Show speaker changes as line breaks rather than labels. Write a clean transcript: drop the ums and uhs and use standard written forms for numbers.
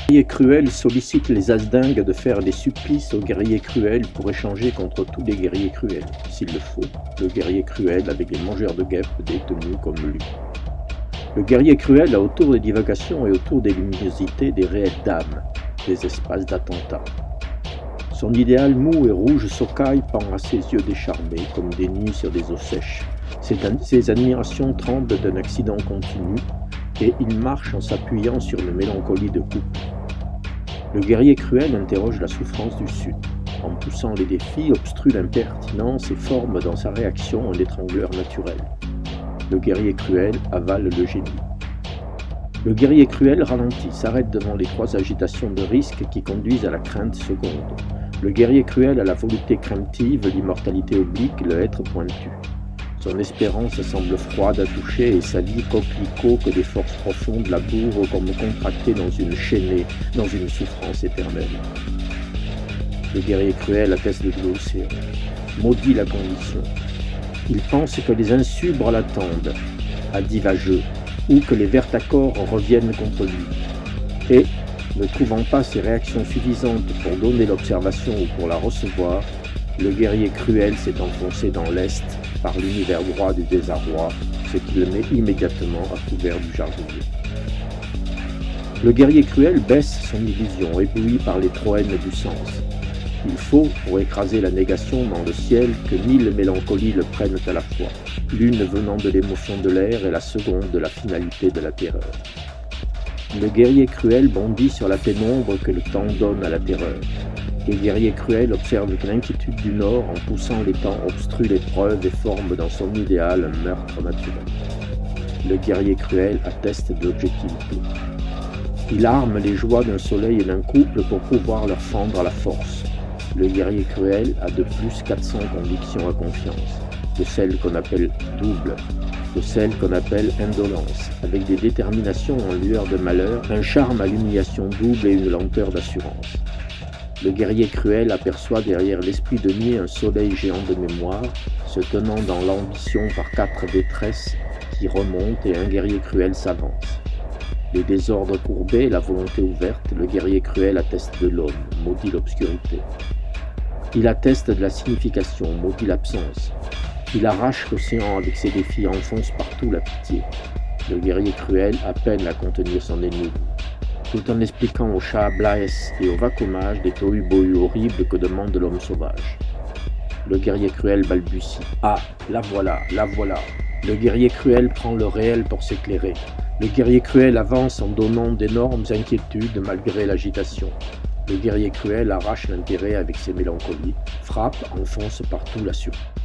Le guerrier cruel sollicite les Asdingues de faire des supplices aux guerriers cruels pour échanger contre tous les guerriers cruels, s'il le faut, le guerrier cruel avec les mangeurs de guêpes détenus comme lui. Le guerrier cruel a autour des divagations et autour des luminosités des réelles dames, des espaces d'attentat. Son idéal mou et rouge socaille pend à ses yeux décharnés comme des nuits sur des eaux sèches. Ses admirations tremblent d'un accident continu et il marche en s'appuyant sur une mélancolie de couple. Le guerrier cruel interroge la souffrance du Sud. En poussant les défis, obstrue l'impertinence et forme dans sa réaction un étrangleur naturel. Le guerrier cruel avale le génie. Le guerrier cruel ralentit, s'arrête devant les trois agitations de risque qui conduisent à la crainte seconde. Le guerrier cruel a la volupté craintive, l'immortalité oblique, le être pointu. Son espérance semble froide à toucher et sa vie coquelicot que des forces profondes labourent comme contractées dans une chaînée, dans une souffrance éternelle. Le guerrier cruel atteste de l'océan, maudit la condition. Il pense que les insubres l'attendent, à divageux, ou que les vertacores reviennent contre lui. Et, ne trouvant pas ses réactions suffisantes pour donner l'observation ou pour la recevoir, le guerrier cruel s'est enfoncé dans l'Est par l'univers droit du désarroi, ce qui le met immédiatement à couvert du jardinier. Le guerrier cruel baisse son illusion, ébloui par les troènes du sens. Il faut, pour écraser la négation dans le ciel, que 1000 mélancolies le prennent à la fois, l'une venant de l'émotion de l'air et la seconde de la finalité de la terreur. Le guerrier cruel bondit sur la pénombre que le temps donne à la terreur. Le guerrier cruel observe que l'inquiétude du Nord, en poussant les temps, obstrue l'épreuve et forme dans son idéal un meurtre naturel. Le guerrier cruel atteste de l'objectivité. Il arme les joies d'un soleil et d'un couple pour pouvoir leur fendre à la force. Le guerrier cruel a de plus 400 convictions à confiance, de celles qu'on appelle doubles, de celles qu'on appelle indolence, avec des déterminations en lueur de malheur, un charme à l'humiliation double et une lenteur d'assurance. Le guerrier cruel aperçoit derrière l'esprit de nier un soleil géant de mémoire, se tenant dans l'ambition par 4 détresses qui remontent et un guerrier cruel s'avance. Les désordres courbés, la volonté ouverte, le guerrier cruel atteste de l'homme, maudit l'obscurité. Il atteste de la signification, maudit l'absence. Il arrache l'océan avec ses défis, enfonce partout la pitié. Le guerrier cruel a peine à contenir son énigme, tout en expliquant au chat Blaes et au vacomage des tohu-bohu horribles que demande l'homme sauvage. Le guerrier cruel balbutie. Ah, la voilà, la voilà. Le guerrier cruel prend le réel pour s'éclairer. Le guerrier cruel avance en donnant d'énormes inquiétudes malgré l'agitation. Le guerrier cruel arrache l'intérêt avec ses mélancolies, frappe, enfonce partout la surprise.